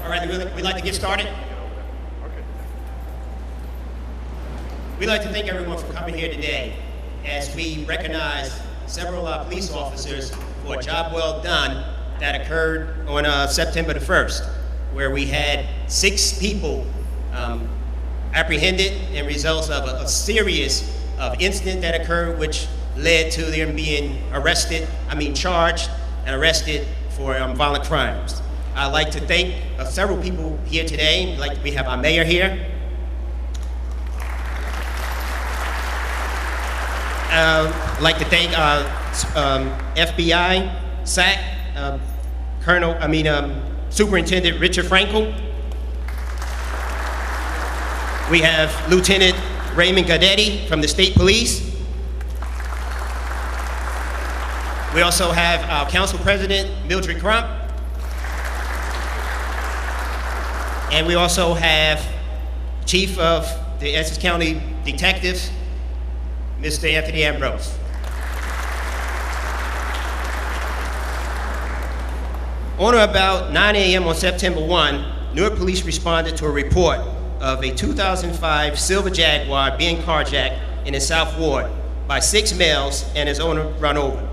All right, we'd like to get started. We'd like to thank everyone for coming here today as we recognize several police officers for a job well done that occurred on September the 1st, where we had 6 people apprehended in results of a series of incident that occurred, which led to them being charged and arrested for violent crimes. I'd like to thank several people here today. We have our mayor here. I'd like to thank FBI, SAC, Superintendent Richard Frankel. We have Lieutenant Raymond Gadetti from the State Police. We also have our Council President, Mildred Crump. And we also have Chief of the Essex County Detectives, Mr. Anthony Ambrose. On or about 9 a.m. on September 1, Newark Police responded to a report of a 2005 Silver Jaguar being carjacked in the South Ward by 6 males and his owner run over.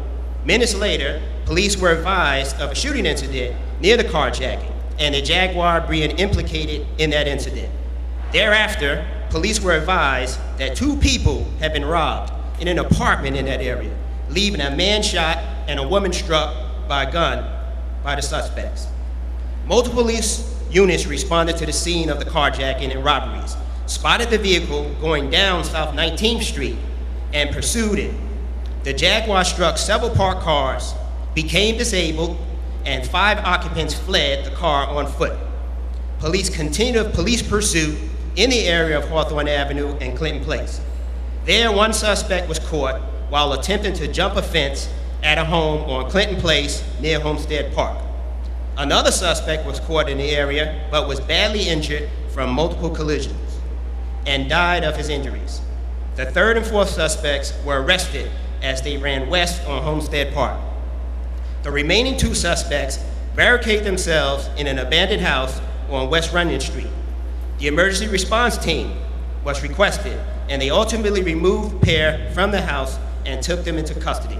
Minutes later, police were advised of a shooting incident near the carjacking and the Jaguar being implicated in that incident. Thereafter, police were advised that 2 people had been robbed in an apartment in that area, leaving a man shot and a woman struck by a gun by the suspects. Multiple police units responded to the scene of the carjacking and robberies, spotted the vehicle going down South 19th Street, and pursued it. The Jaguar struck several parked cars, became disabled, and 5 occupants fled the car on foot. Police continued a police pursuit in the area of Hawthorne Avenue and Clinton Place. There, one suspect was caught while attempting to jump a fence at a home on Clinton Place near Homestead Park. Another suspect was caught in the area but was badly injured from multiple collisions and died of his injuries. The 3rd and 4th suspects were arrested as they ran west on Homestead Park. The remaining 2 suspects barricaded themselves in an abandoned house on West Runyon Street. The emergency response team was requested, and they ultimately removed the pair from the house and took them into custody.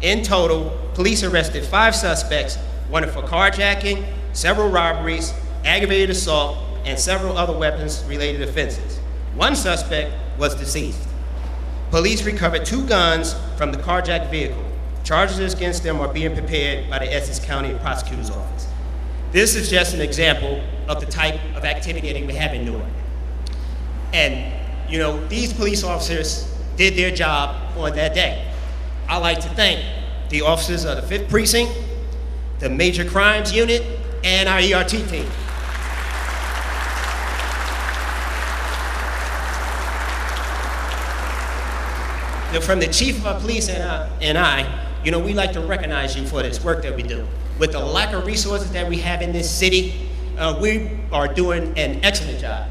In total, police arrested 5 suspects, wanted for carjacking, several robberies, aggravated assault, and several other weapons-related offenses. 1 suspect was deceased. Police recovered 2 guns from the carjacked vehicle. Charges against them are being prepared by the Essex County Prosecutor's Office. This is just an example of the type of activity that we have in Newark. And, these police officers did their job on that day. I'd like to thank the officers of the 5th Precinct, the Major Crimes Unit, and our ERT team. From the Chief of our Police and I, we like to recognize you for this work that we do. With the lack of resources that we have in this city, we are doing an excellent job.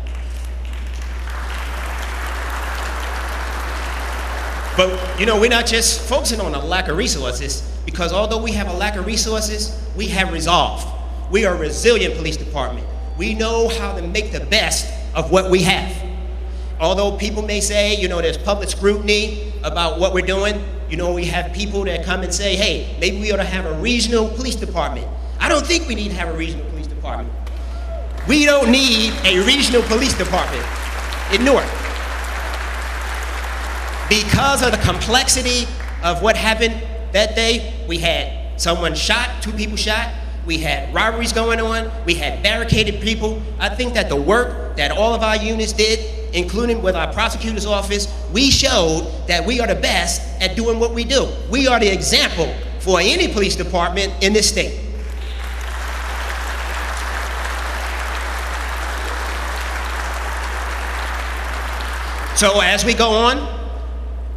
But, we're not just focusing on a lack of resources, because although we have a lack of resources, we have resolve. We are a resilient police department. We know how to make the best of what we have. Although people may say, there's public scrutiny about what we're doing, we have people that come and say, hey, maybe we ought to have a regional police department. I don't think we need to have a regional police department. We don't need a regional police department in Newark. Because of the complexity of what happened that day, we had someone shot, 2 people shot, we had robberies going on, we had barricaded people. I think that the work that all of our units did, including with our prosecutor's office, we showed that we are the best at doing what we do. We are the example for any police department in this state. So as we go on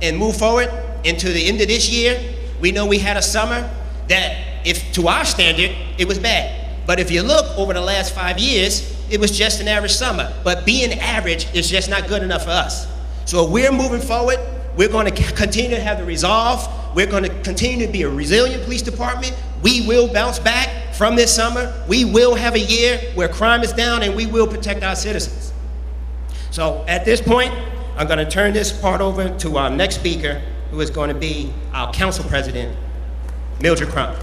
and move forward into the end of this year, we know we had a summer that, if to our standard, it was bad. But if you look over the last 5 years, it was just an average summer. But being average is just not good enough for us. So we're moving forward. We're going to continue to have the resolve. We're going to continue to be a resilient police department. We will bounce back. from this summer, we will have a year where crime is down and we will protect our citizens. So at this point, I'm going to turn this part over to our next speaker, who is going to be our council president, Mildred Crump.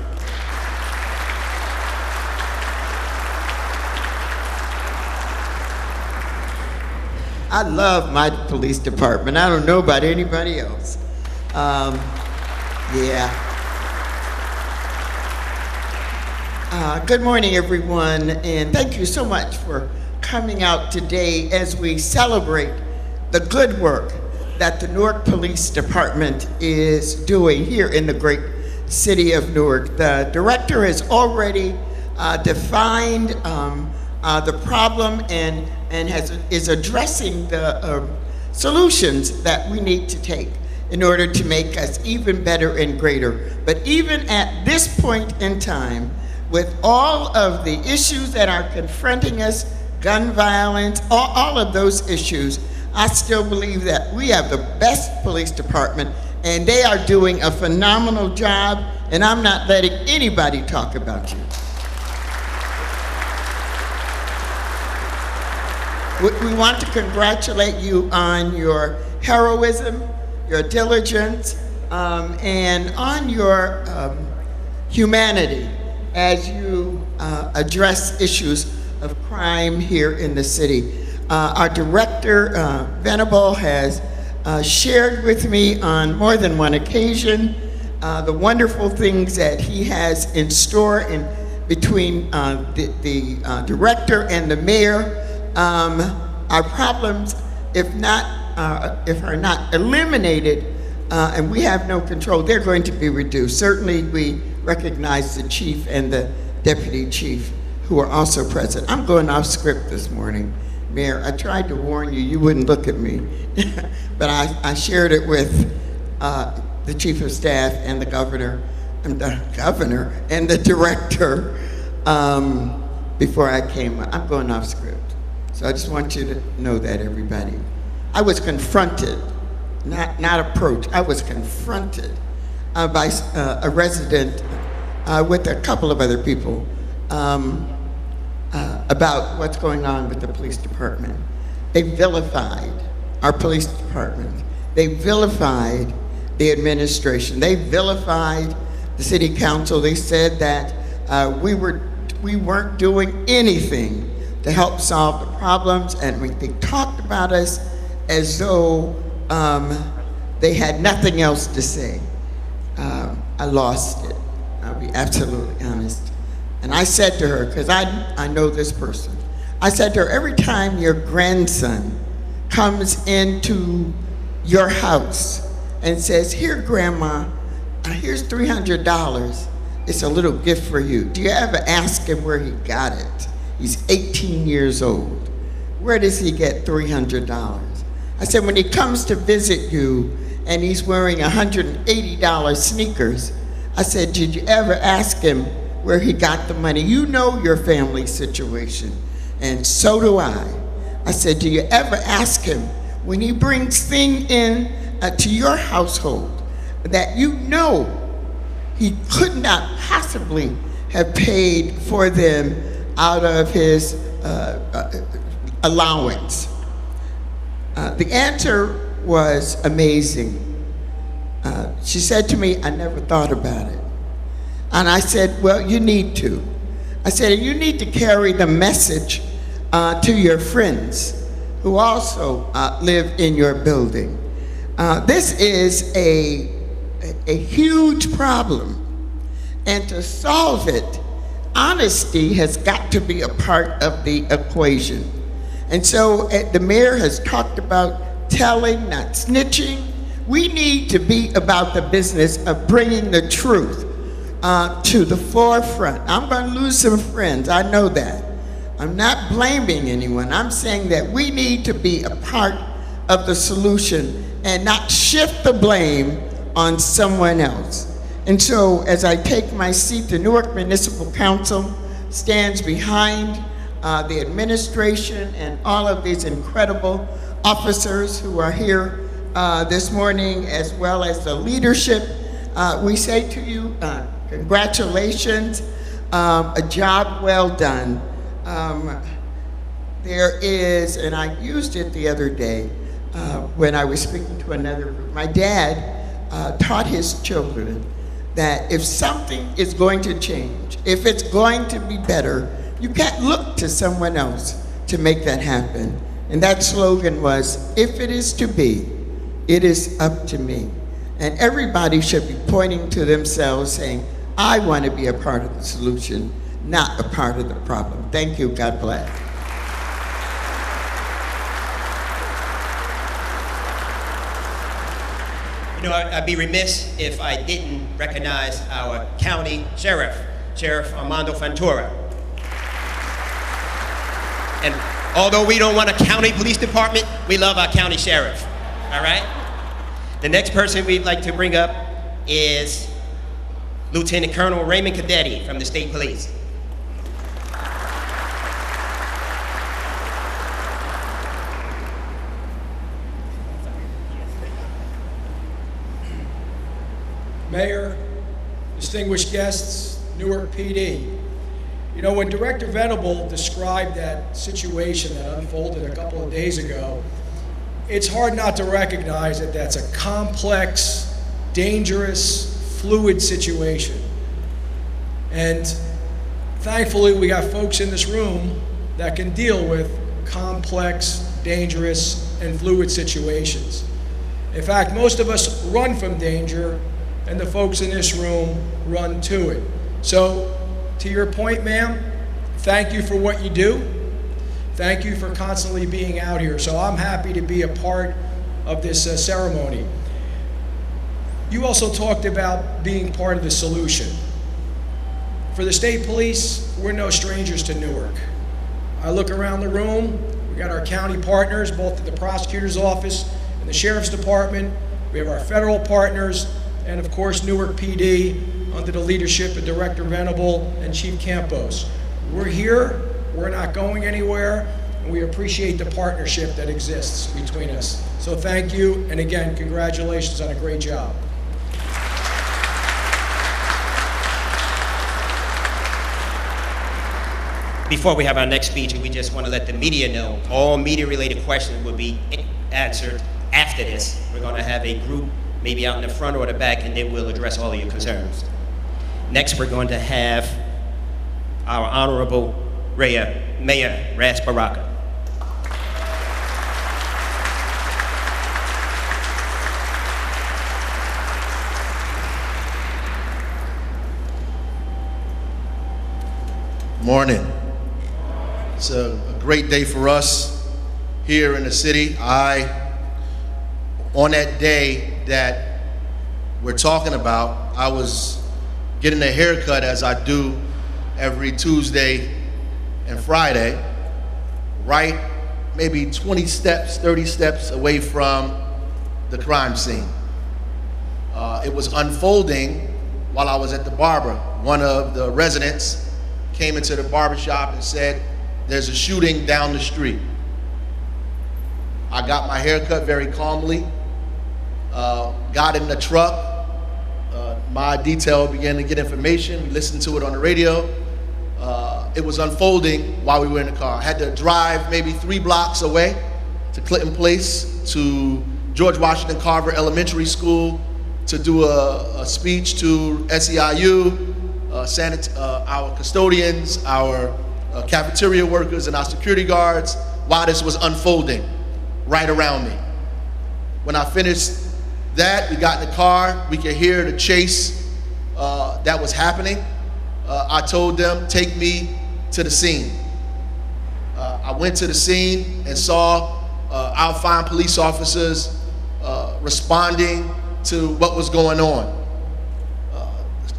I love my police department. I don't know about anybody else. Good morning, everyone, and thank you so much for coming out today as we celebrate the good work that the Newark Police Department is doing here in the great city of Newark. The director has already defined the problem and is addressing the solutions that we need to take in order to make us even better and greater. But even at this point in time, with all of the issues that are confronting us, gun violence, all of those issues, I still believe that we have the best police department and they are doing a phenomenal job, and I'm not letting anybody talk about you. We want to congratulate you on your heroism, your diligence, and on your humanity as you address issues of crime here in the city. Our director, Venable, has shared with me on more than one occasion the wonderful things that he has in store between the director and the mayor. Our problems, if are not eliminated, and we have no control, they're going to be reduced. Certainly, we recognize the chief and the deputy chief who are also present. I'm going off script this morning, Mayor. I tried to warn you, you wouldn't look at me, but I shared it with the chief of staff and the governor and the director before I came. I'm going off script. So I just want you to know that, everybody. I was confronted, not approached, I was confronted by a resident with a couple of other people about what's going on with the police department. They vilified our police department. They vilified the administration. They vilified the city council. They said that we weren't doing anything to help solve the problems, and they talked about us as though they had nothing else to say. I lost it. I'll be absolutely honest. And I said to her, because I know this person, I said to her, every time your grandson comes into your house and says, here, Grandma, here's $300. It's a little gift for you. Do you ever ask him where he got it? He's 18 years old. Where does he get $300? I said, when he comes to visit you and he's wearing $180 sneakers, I said, did you ever ask him where he got the money? You know your family situation, and so do I. I said, do you ever ask him when he brings things in to your household that you know he could not possibly have paid for them out of his allowance? The answer was amazing. She said to me, I never thought about it. And I said, well, you need to. I said, you need to carry the message to your friends who also live in your building. This is a huge problem. And to solve it, honesty has got to be a part of the equation. And so the mayor has talked about telling, not snitching. We need to be about the business of bringing the truth to the forefront. I'm going to lose some friends, I know that. I'm not blaming anyone. I'm saying that we need to be a part of the solution and not shift the blame on someone else. And so as I take my seat, the Newark Municipal Council stands behind the administration and all of these incredible officers who are here this morning, as well as the leadership. We say to you, congratulations. a job well done. There is, and I used it the other day when I was speaking to another group. My dad taught his children that if something is going to change, if it's going to be better, you can't look to someone else to make that happen. And that slogan was, if it is to be, it is up to me. And everybody should be pointing to themselves saying, I want to be a part of the solution, not a part of the problem. Thank you, God bless. You know, I'd be remiss if I didn't recognize our county sheriff, Sheriff Armando Ventura. And although we don't want a county police department, we love our county sheriff, all right? The next person we'd like to bring up is Lieutenant Colonel Raymond Cadetti from the State Police. Mayor, distinguished guests, Newark PD. You know, when Director Venable described that situation that unfolded a couple of days ago, it's hard not to recognize that that's a complex, dangerous, fluid situation. And thankfully, we got folks in this room that can deal with complex, dangerous, and fluid situations. In fact, most of us run from danger, and the folks in this room run to it. So, to your point, ma'am, thank you for what you do. Thank you for constantly being out here. So I'm happy to be a part of this ceremony. You also talked about being part of the solution. For the state police, we're no strangers to Newark. I look around the room, we got our county partners, both at the prosecutor's office and the sheriff's department. We have our federal partners, and of course Newark PD under the leadership of Director Venable and Chief Campos. We're here, we're not going anywhere, and we appreciate the partnership that exists between us. So thank you, and again, congratulations on a great job. Before we have our next speech, we just want to let the media know all media-related questions will be answered after this. We're going to have a group maybe out in the front or the back, and they will address all of your concerns. Next, we're going to have our Honorable Mayor Ras Baraka. Morning. It's a great day for us here in the city. On that day that we're talking about, I was getting a haircut, as I do every Tuesday and Friday, right maybe 20 steps, 30 steps away from the crime scene. It was unfolding while I was at the barber. One of the residents came into the barbershop and said, "There's a shooting down the street." I got my hair cut very calmly, got in the truck. My detail began to get information. We listened to it on the radio. It was unfolding while we were in the car. I had to drive maybe 3 blocks away to Clinton Place, to George Washington Carver Elementary School, to do a speech to SEIU, our custodians, our cafeteria workers, and our security guards, while this was unfolding right around me. When I finished that, we got in the car, we could hear the chase that was happening. I told them, take me to the scene. I went to the scene and saw our fine police officers responding to what was going on.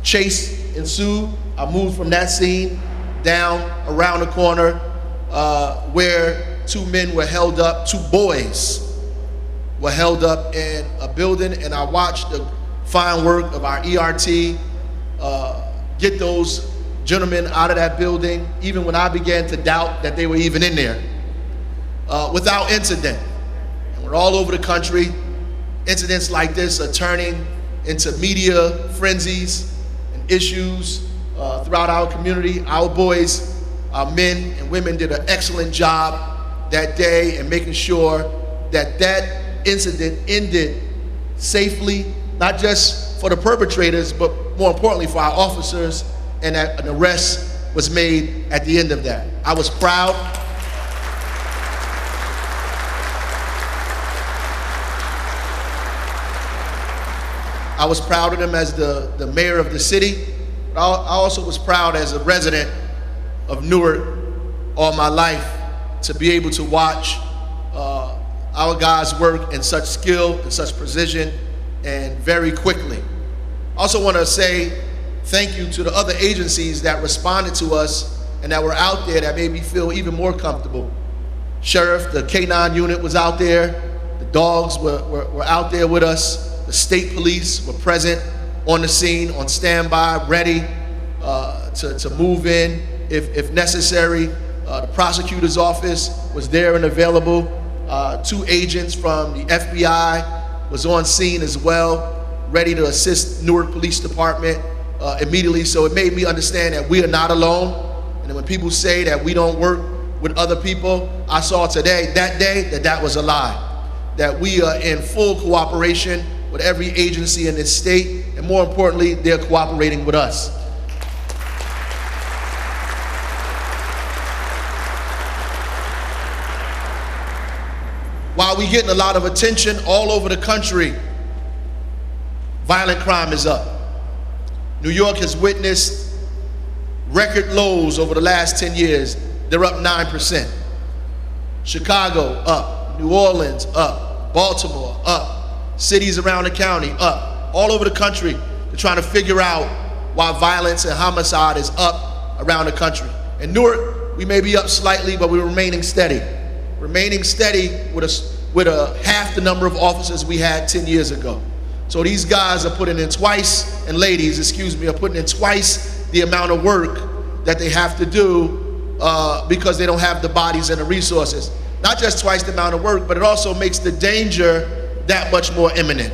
Chase ensued. I moved from that scene down around the corner where 2 men were held up, 2 boys were held up in a building, and I watched the fine work of our ERT get those gentlemen out of that building, even when I began to doubt that they were even in there, without incident. And we're all over the country. Incidents like this are turning into media frenzies and issues throughout our community. Our boys, our men and women did an excellent job that day in making sure that that incident ended safely, not just for the perpetrators, but more importantly for our officers, and that an arrest was made at the end of that. I was proud. I was proud of them as the mayor of the city, but I also was proud as a resident of Newark all my life to be able to watch our guys work in such skill and such precision and very quickly. I also want to say thank you to the other agencies that responded to us and that were out there that made me feel even more comfortable. Sheriff, the K-9 unit was out there. The dogs were out there with us. The state police were present on the scene, on standby, ready to move in if necessary. The prosecutor's office was there and available. 2 agents from the FBI was on scene as well, ready to assist Newark Police Department immediately. So it made me understand that we are not alone. And when people say that we don't work with other people, I saw today, that day, that was a lie. That we are in full cooperation with every agency in this state, and more importantly, they're cooperating with us. While we're getting a lot of attention all over the country, violent crime is up. New York has witnessed record lows over the last 10 years. They're up 9%. Chicago up, New Orleans up, Baltimore up, cities around the county up, all over the country. They're trying to figure out why violence and homicide is up around the country. In Newark, we may be up slightly, but we're remaining steady. Remaining steady with a half the number of officers we had 10 years ago. So these guys are putting in twice, and ladies, excuse me, are putting in twice the amount of work that they have to do because they don't have the bodies and the resources. Not just twice the amount of work, but it also makes the danger that much more imminent.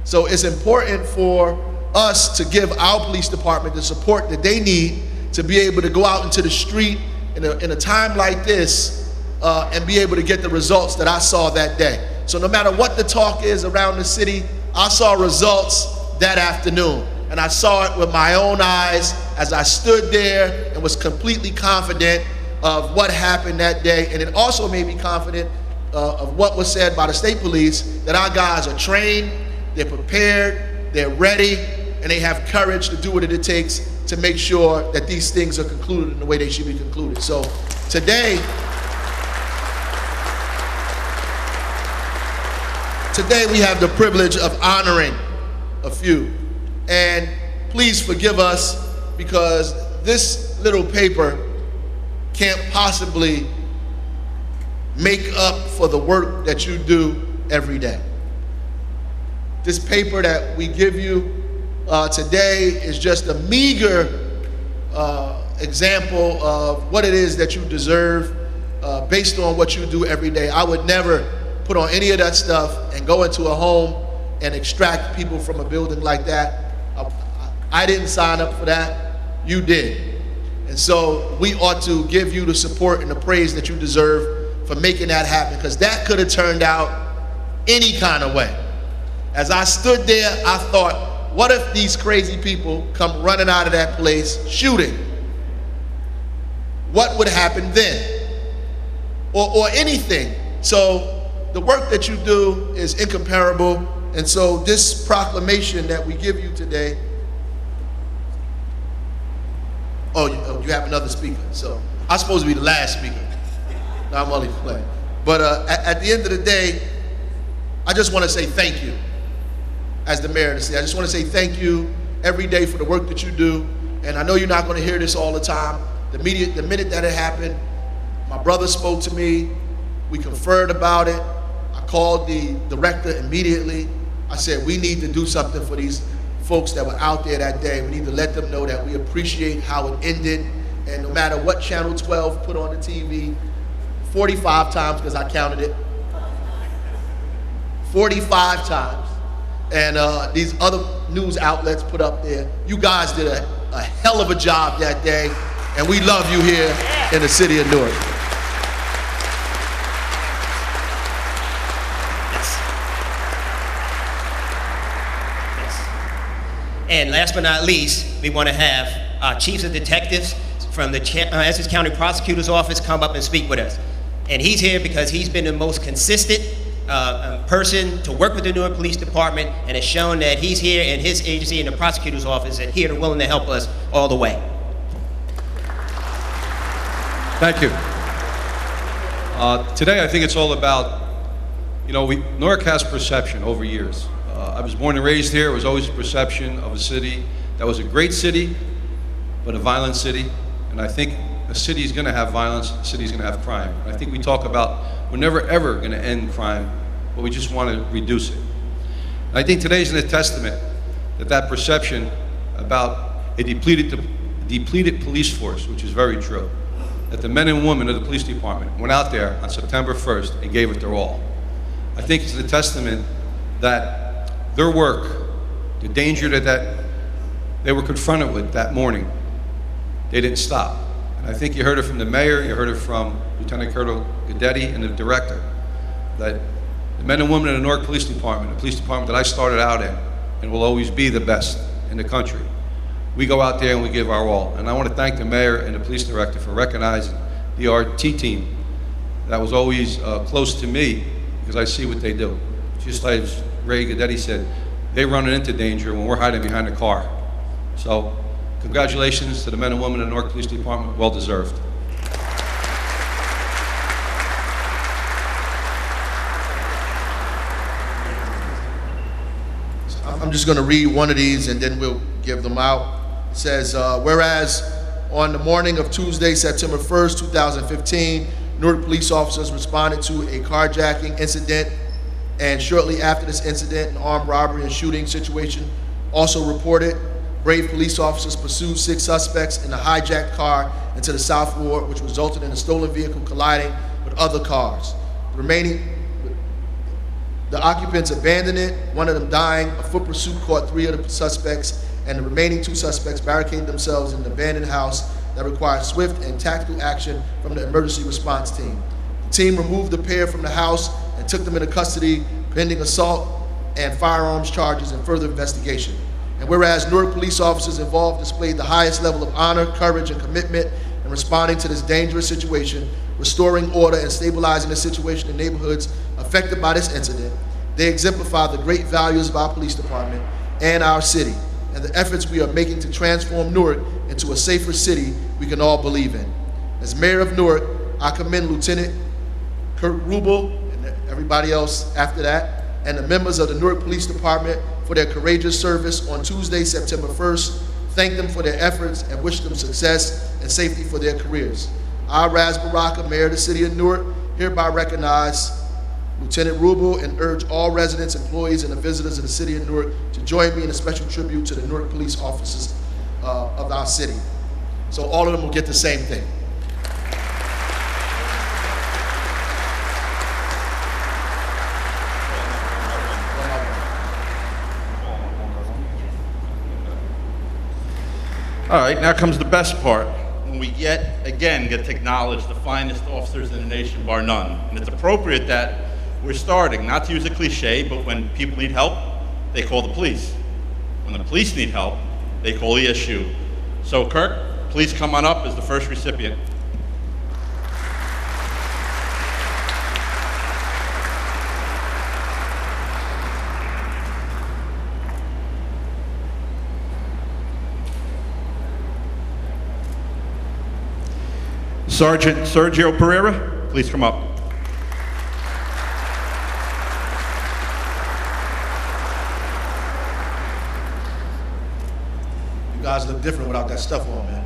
So it's important for us to give our police department the support that they need to be able to go out into the street in a time like this and be able to get the results that I saw that day. So no matter what the talk is around the city, I saw results that afternoon. And I saw it with my own eyes as I stood there and was completely confident of what happened that day. And it also made me confident of what was said by the state police, that our guys are trained, they're prepared, they're ready, and they have courage to do what it takes to make sure that these things are concluded in the way they should be concluded. So today we have the privilege of honoring a few. And please forgive us, because this little paper can't possibly make up for the work that you do every day. This paper that we give you today is just a meager example of what it is that you deserve based on what you do every day. I would never put on any of that stuff and go into a home and extract people from a building like that. I didn't sign up for that, you did. And so we ought to give you the support and the praise that you deserve for making that happen, because that could have turned out any kind of way. As I stood there, I thought, what if these crazy people come running out of that place shooting? What would happen then? Or anything. So the work that you do is incomparable. And so this proclamation that we give you today, you have another speaker. So I'm supposed to be the last speaker. No, I'm only playing. But at the end of the day, I just want to say thank you as the mayor of the city. I just want to say thank you every day for the work that you do. And I know you're not going to hear this all the time. The minute that it happened, my brother spoke to me. We conferred about it. I called the director immediately. I said, we need to do something for these folks that were out there that day. We need to let them know that we appreciate how it ended. And no matter what Channel 12 put on the TV, 45 times, because I counted it, 45 times, and these other news outlets put up there, you guys did a a hell of a job that day, and we love you here in the city of Newark. And last but not least, we want to have our chiefs of detectives from the Essex County Prosecutor's Office come up and speak with us. And he's here because he's been the most consistent person to work with the Newark Police Department, and has shown that he's here in his agency in the Prosecutor's Office and here and willing to help us all the way. Thank you. Today, I think it's all about, Newark has perception over years. I was born and raised here. It was always a perception of a city that was a great city, but a violent city. And I think a city is going to have violence, a city is going to have crime. And I think we talk about we're never ever going to end crime, but we just want to reduce it. And I think today's a testament that perception about a depleted police force, which is very true, that the men and women of the police department went out there on September 1st and gave it their all. I think it's a testament that their work, the danger that they were confronted with that morning, they didn't stop. And I think you heard it from the mayor, you heard it from Lieutenant Colonel Guidetti and the director, that the men and women of the Newark Police Department, the police department that I started out in, and will always be the best in the country, we go out there and we give our all. And I want to thank the mayor and the police director for recognizing the RT team that was always close to me, because I see what they do. Just like Ray Guidetti said, they run into danger when we're hiding behind a car. So, congratulations to the men and women of the Newark Police Department, well deserved. I'm just going to read one of these and then we'll give them out. It says, whereas on the morning of Tuesday, September 1st, 2015, Newark police officers responded to a carjacking incident, and shortly after this incident, an armed robbery and shooting situation also reported. Brave police officers pursued 6 suspects in a hijacked car into the South Ward, which resulted in a stolen vehicle colliding with other cars. The occupants abandoned it, one of them dying. A foot pursuit caught 3 of the suspects, and the remaining 2 suspects barricaded themselves in an abandoned house that required swift and tactical action from the emergency response team. The team removed the pair from the house and took them into custody pending assault and firearms charges and further investigation. And whereas Newark police officers involved displayed the highest level of honor, courage, and commitment in responding to this dangerous situation, restoring order and stabilizing the situation in neighborhoods affected by this incident, they exemplify the great values of our police department and our city, and the efforts we are making to transform Newark into a safer city we can all believe in. As mayor of Newark, I commend Lieutenant Kurt Rubel and everybody else after that, and the members of the Newark Police Department for their courageous service on Tuesday, September 1st. Thank them for their efforts and wish them success and safety for their careers. I, Baraka, Mayor of the City of Newark, hereby recognize Lieutenant Rubel and urge all residents, employees, and the visitors of the City of Newark to join me in a special tribute to the Newark police officers of our city. So all of them will get the same thing. All right, now comes the best part, when we yet again get to acknowledge the finest officers in the nation, bar none. And it's appropriate that we're starting, not to use a cliche, but when people need help, they call the police. When the police need help, they call ESU. So Kirk, please come on up as the first recipient. Sergeant Sergio Pereira, please come up. You guys look different without that stuff on, man.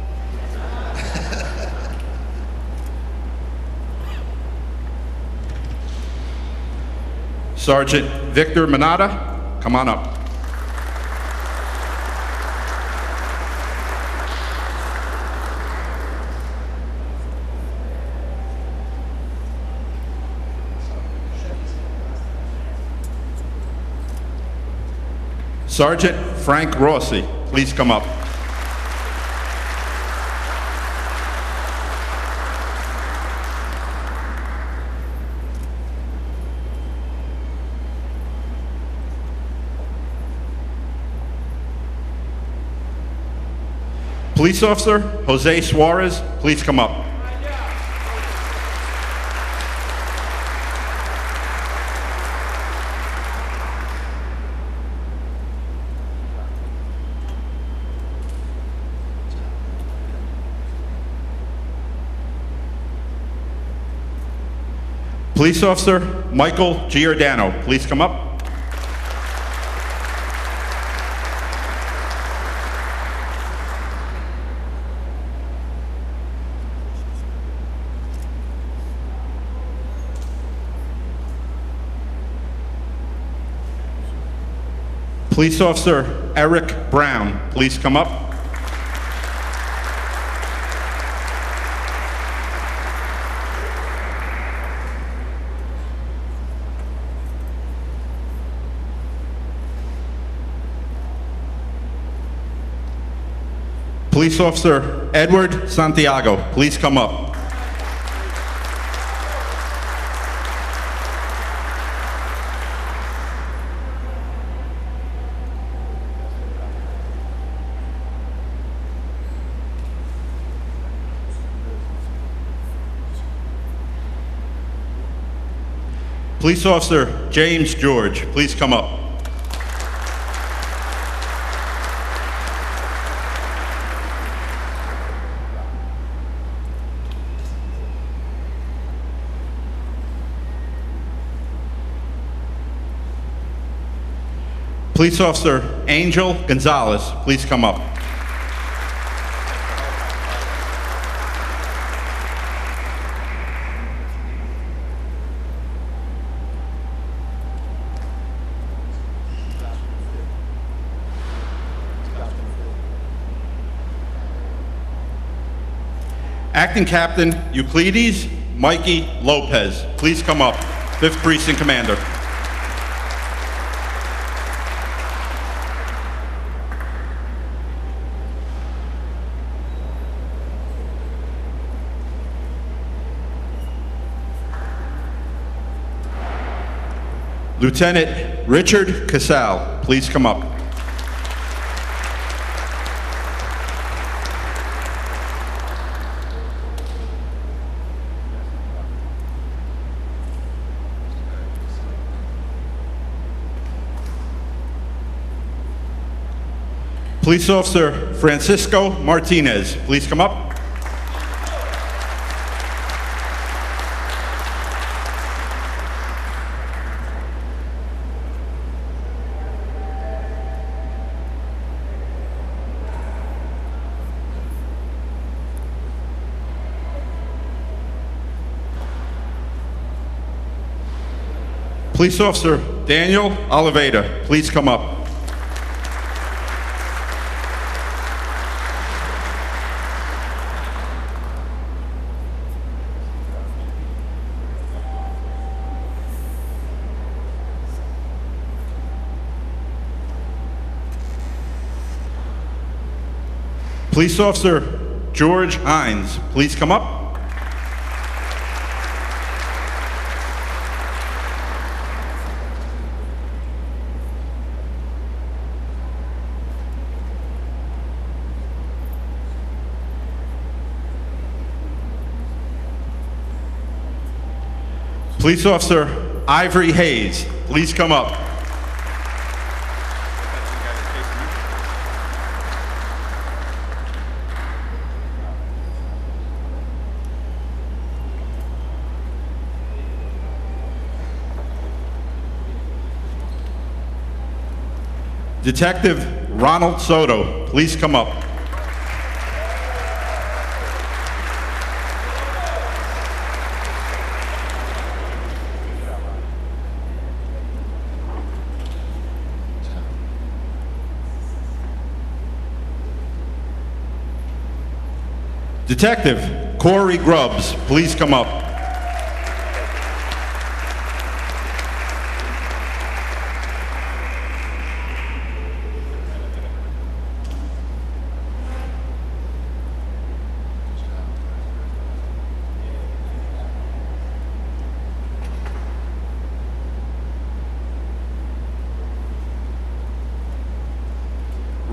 Sergeant Victor Manata, come on up. Sergeant Frank Rossi, please come up. Police Officer Jose Suarez, please come up. Police Officer Michael Giordano, please come up. Police Officer Eric Brown, please come up. Police Officer Edward Santiago, please come up. Police Officer James George, please come up. Police Officer Angel Gonzalez, please come up. Acting Captain Euclides Mikey Lopez, please come up. 5th Precinct Commander. Lieutenant Richard Casal, please come up. Police Officer Francisco Martinez, please come up. Police Officer Daniel Oliveira, please come up. Police Officer George Hines, please come up. Police Officer Ivory Hayes, please come up. Detective Ronald Soto, please come up. Detective Corey Grubbs, please come up.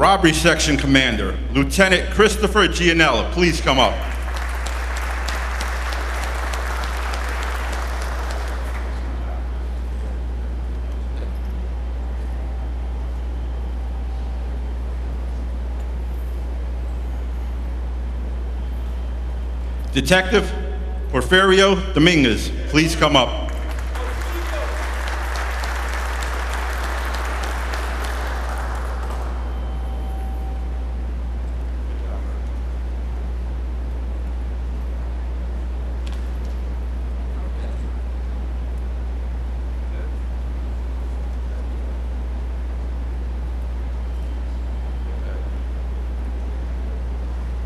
Robbery Section Commander, Lieutenant Christopher Gianella, please come up. Detective Porfirio Dominguez, please come up.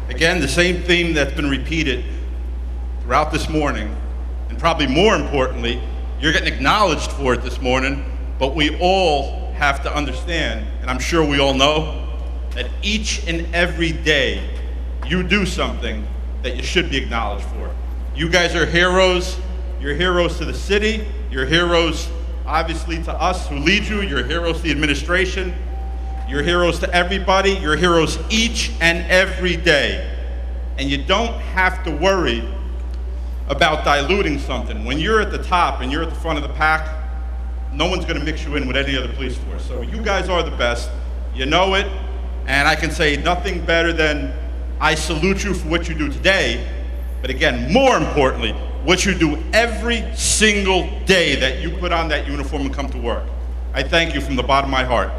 Again, the same theme that's been repeated throughout this morning, and probably more importantly, you're getting acknowledged for it this morning, but we all have to understand, and I'm sure we all know, that each and every day you do something that you should be acknowledged for. You guys are heroes. You're heroes to the city. You're heroes, obviously, to us who lead you. You're heroes to the administration. You're heroes to everybody. You're heroes each and every day. And you don't have to worry about diluting something. When you're at the top and you're at the front of the pack, no one's gonna mix you in with any other police force. So you guys are the best. You know it. And I can say nothing better than I salute you for what you do today. But again, more importantly, what you do every single day that you put on that uniform and come to work. I thank you from the bottom of my heart.